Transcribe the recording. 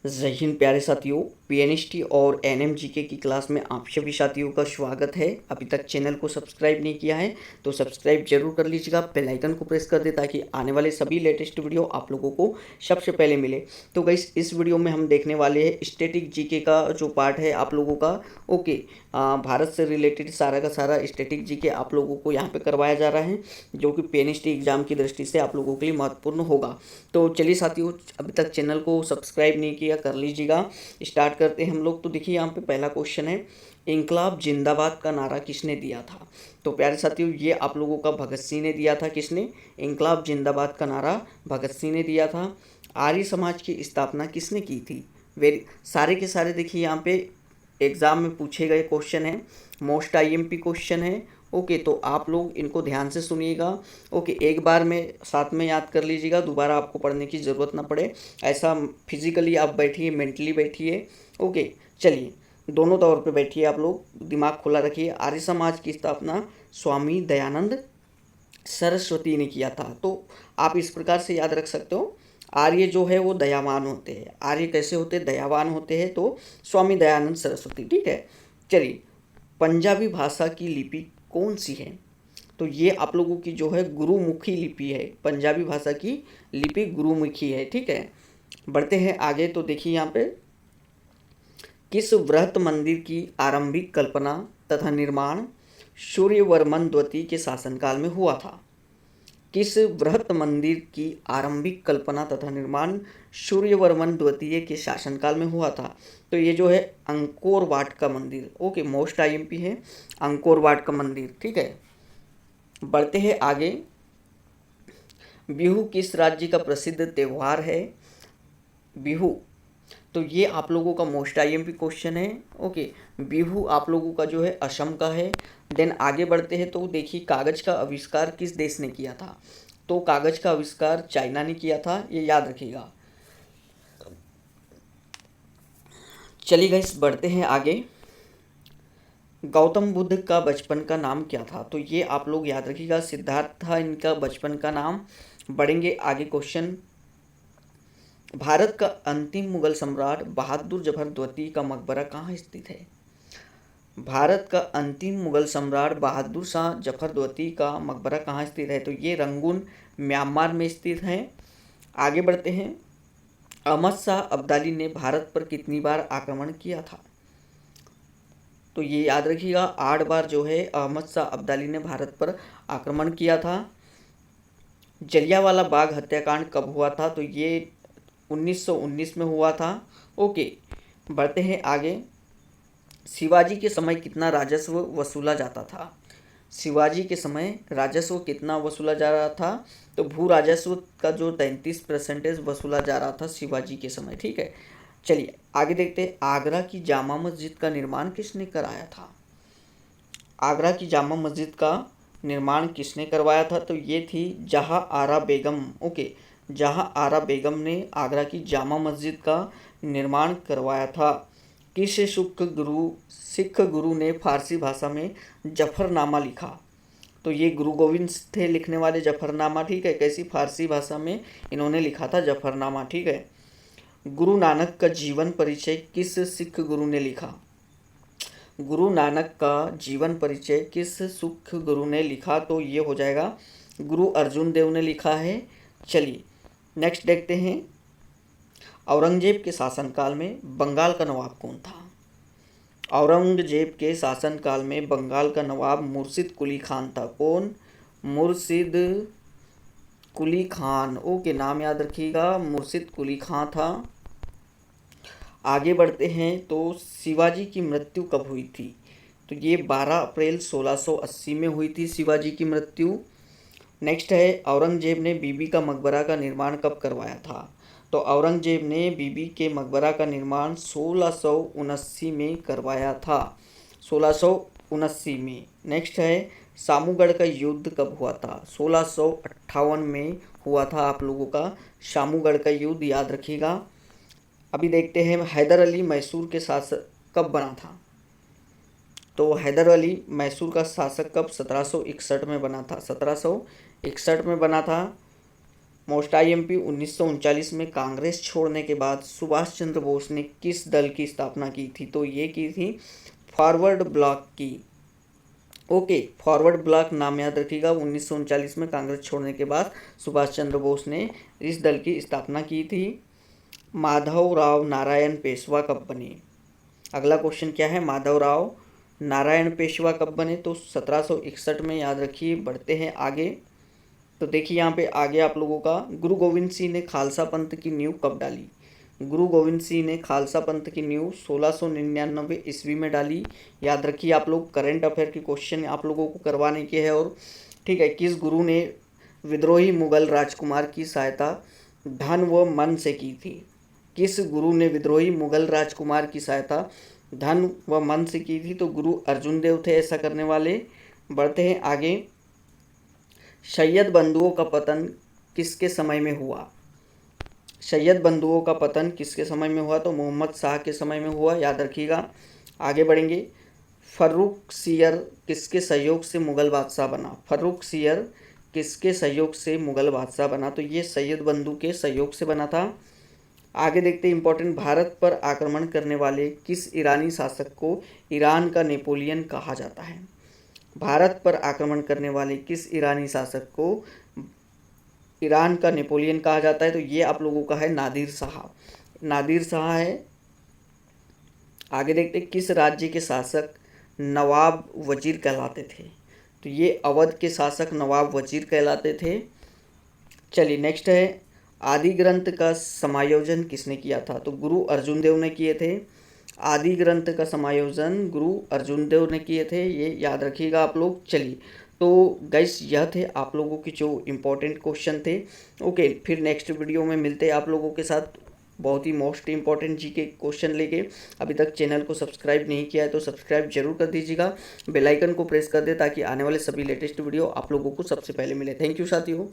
जय हिंद प्यारे साथियों। पीएनएसटी और एनएमजीके की क्लास में आप सभी साथियों का स्वागत है। अभी तक चैनल को सब्सक्राइब नहीं किया है तो सब्सक्राइब जरूर कर लीजिएगा, बेल आइकन को प्रेस कर दे ताकि आने वाले सभी लेटेस्ट वीडियो आप लोगों को सबसे पहले मिले। तो गाइस, इस वीडियो में हम देखने वाले हैं स्टैटिक जीके का जो पार्ट है आप लोगों का। ओके, भारत से रिलेटेड सारा का सारा स्टैटिक जीके आप लोगों को यहाँ पे करवाया जा रहा है, जो कि पीएनएसटी एग्जाम की दृष्टि से आप लोगों के लिए महत्वपूर्ण होगा। तो चलिए साथियों, अभी तक चैनल को सब्सक्राइब नहीं किया कर लीजिएगा। स्टार्ट करते हैं हम लोग। तो देखिए यहाँ पे पहला क्वेश्चन है, इंकलाब जिंदाबाद का नारा किसने दिया था? तो प्यारे साथियों, ये आप लोगों का भगत सिंह ने दिया था। किसने? इंकलाब जिंदाबाद का नारा भगत सिंह ने दिया था। आर्य समाज की स्थापना किसने की थी? वेरी सारे के सारे देखिए यहाँ पे एग्ज़ाम में पूछे गए क्वेश्चन है, मोस्ट आईएमपी क्वेश्चन है। ओके, तो आप लोग इनको ध्यान से सुनिएगा। ओके, एक बार में साथ में याद कर लीजिएगा, दोबारा आपको पढ़ने की ज़रूरत ना पड़े। ऐसा फिजिकली आप बैठिए, मेंटली बैठिए। ओके, चलिए दोनों तौर पे बैठिए, आप लोग दिमाग खुला रखिए। आर्य समाज की स्थापना स्वामी दयानंद सरस्वती ने किया था। तो आप इस प्रकार से याद रख सकते हो, आर्य जो है वो दयावान होते हैं। आर्य कैसे होते हैं? दयावान होते हैं। तो स्वामी दयानंद सरस्वती, ठीक है। चलिए, पंजाबी भाषा की लिपि कौन सी है? तो ये आप लोगों की जो है गुरुमुखी लिपि है। पंजाबी भाषा की लिपि गुरुमुखी है, ठीक है। बढ़ते हैं आगे। तो देखिए यहाँ पे, किस वृहत मंदिर की आरंभिक कल्पना तथा निर्माण सूर्यवर्मन द्वितीय के शासनकाल में हुआ था? किस वृहत मंदिर की आरंभिक कल्पना तथा निर्माण सूर्यवर्मन द्वितीय के शासनकाल में हुआ था? तो ये जो है अंकोर वाट का मंदिर। ओके, मोस्ट आईएमपी है अंकोर वाट का मंदिर, ठीक है। बढ़ते हैं आगे। बिहू किस राज्य का प्रसिद्ध त्यौहार है? बिहू, तो ये आप लोगों का मोस्ट आईएमपी क्वेश्चन है। ओके, बिहू आप लोगों का जो है असम का है। देन आगे बढ़ते हैं। तो देखिए, कागज का आविष्कार किस देश ने किया था? तो कागज का आविष्कार चाइना ने किया था, ये याद रखिएगा। चलिए गाइस, बढ़ते हैं आगे। गौतम बुद्ध का बचपन का नाम क्या था? तो ये आप लोग याद रखिएगा, सिद्धार्थ था इनका बचपन का नाम। बढ़ेंगे आगे क्वेश्चन। भारत का अंतिम मुगल सम्राट बहादुर जफर द्वितीय का मकबरा कहाँ स्थित है? भारत का अंतिम मुगल सम्राट बहादुर शाह जफर द्वितीय का मकबरा कहाँ स्थित है? तो ये रंगून म्यांमार में स्थित है। आगे बढ़ते हैं। अहमद शाह अब्दाली ने भारत पर कितनी बार आक्रमण किया था? तो ये याद रखिएगा, 8 बार जो है अहमद शाह अब्दाली ने भारत पर आक्रमण किया था। जलियांवाला बाग हत्याकांड कब हुआ था? तो ये 1919 में हुआ था। ओके, बढ़ते हैं आगे। शिवाजी के समय कितना राजस्व वसूला जाता था? शिवाजी के समय राजस्व कितना वसूला जा रहा था? तो भू राजस्व का जो 33% वसूला जा रहा था शिवाजी के समय, ठीक है। चलिए आगे देखते हैं। आगरा की जामा मस्जिद का निर्माण किसने कराया था? आगरा की जामा मस्जिद का निर्माण किसने करवाया था? तो ये थी जहाँ आरा बेगम। ओके, जहाँ आरा बेगम ने आगरा की जामा मस्जिद का निर्माण करवाया था। किस सिख गुरु ने फारसी भाषा में जफरनामा लिखा? तो ये गुरु गोविंद थे लिखने वाले जफरनामा, ठीक है। कैसी? फारसी भाषा में इन्होंने लिखा था जफरनामा, ठीक है। गुरु नानक का जीवन परिचय किस सिख गुरु ने लिखा? गुरु नानक का जीवन परिचय किस सिख गुरु ने लिखा? तो ये हो जाएगा गुरु अर्जुन देव ने लिखा है। चलिए नेक्स्ट देखते हैं। औरंगजेब के शासनकाल में बंगाल का नवाब कौन था? औरंगजेब के शासनकाल में बंगाल का नवाब मुर्शिद कुली खान था। कौन? मुर्शिद कुली खान। ओके, नाम याद रखिएगा, मुर्शिद कुली खान था। आगे बढ़ते हैं। तो शिवाजी की मृत्यु कब हुई थी? तो ये 12 अप्रैल 1680 में हुई थी शिवाजी की मृत्यु। नेक्स्ट है, औरंगजेब ने बीबी का मकबरा का निर्माण कब करवाया था? तो औरंगजेब ने बीबी के मकबरा का निर्माण 1679 में करवाया था, 1679 में। नेक्स्ट है, सामूगढ़ का युद्ध कब हुआ था? 1658 में हुआ था आप लोगों का सामूगढ़ का युद्ध, याद रखिएगा। अभी देखते हैं, हैदर अली मैसूर के शासक कब बना था? तो हैदर अली मैसूर का शासक कब? 1761 में बना था, 1761 में बना था। मोस्ट आईएमपी 1939 में कांग्रेस छोड़ने के बाद सुभाष चंद्र बोस ने किस दल की स्थापना की थी? तो ये की थी फॉरवर्ड ब्लॉक की। ओके, फॉरवर्ड ब्लॉक नाम याद रखिएगा। 1939 में कांग्रेस छोड़ने के बाद सुभाष चंद्र बोस ने इस दल की स्थापना की थी। माधवराव नारायण पेशवा कब बने? अगला क्वेश्चन क्या है, माधवराव नारायण पेशवा कब बने? तो 1761 में, याद रखिए। बढ़ते हैं आगे। तो देखिए यहाँ पे आगे आप लोगों का, गुरु गोविंद सिंह ने खालसा पंथ की नींव कब डाली? गुरु गोविंद सिंह ने खालसा पंथ की नींव 1699 ईस्वी में डाली। याद रखिए आप लोग, करंट अफेयर के क्वेश्चन आप लोगों को करवाने के हैं। और ठीक है, किस गुरु ने विद्रोही मुगल राजकुमार की सहायता धन व मन से की थी? किस गुरु ने विद्रोही मुगल राजकुमार की सहायता धन व मन से की थी? तो गुरु अर्जुन देव थे ऐसा करने वाले। बढ़ते हैं आगे। सैयद बंधुओं का पतन किसके समय में हुआ? सैयद बंधुओं का पतन किसके समय में हुआ? तो मोहम्मद शाह के समय में हुआ, याद रखिएगा। आगे बढ़ेंगे। फर्रुखसियर किसके सहयोग से मुगल बादशाह बना? फर्रुखसियर किसके सहयोग से मुगल बादशाह बना? तो ये सैयद बंधु के सहयोग से बना था। आगे देखते हैं इंपॉर्टेंट, भारत पर आक्रमण करने वाले किस ईरानी शासक को ईरान का नेपोलियन कहा जाता है? भारत पर आक्रमण करने वाले किस ईरानी शासक को ईरान का नेपोलियन कहा जाता है? तो ये आप लोगों का है नादिर शाह। नादिर शाह है। आगे देखते हैं, किस राज्य के शासक नवाब वजीर कहलाते थे? तो ये अवध के शासक नवाब वजीर कहलाते थे। चलिए नेक्स्ट है, आदि ग्रंथ का समायोजन किसने किया था? तो गुरु अर्जुन देव ने किए थे। आदि ग्रंथ का समायोजन गुरु अर्जुन देव ने किए थे, ये याद रखिएगा आप लोग। चलिए, तो गाइस यह थे आप लोगों के जो इम्पोर्टेंट क्वेश्चन थे। ओके, फिर नेक्स्ट वीडियो में मिलते हैं आप लोगों के साथ बहुत ही मोस्ट इंपॉर्टेंट जी के क्वेश्चन लेके। अभी तक चैनल को सब्सक्राइब नहीं किया है तो सब्सक्राइब जरूर कर दीजिएगा, बेल आइकन को प्रेस कर दे ताकि आने वाले सभी लेटेस्ट वीडियो आप लोगों को सबसे पहले मिले। थैंक यू साथियों।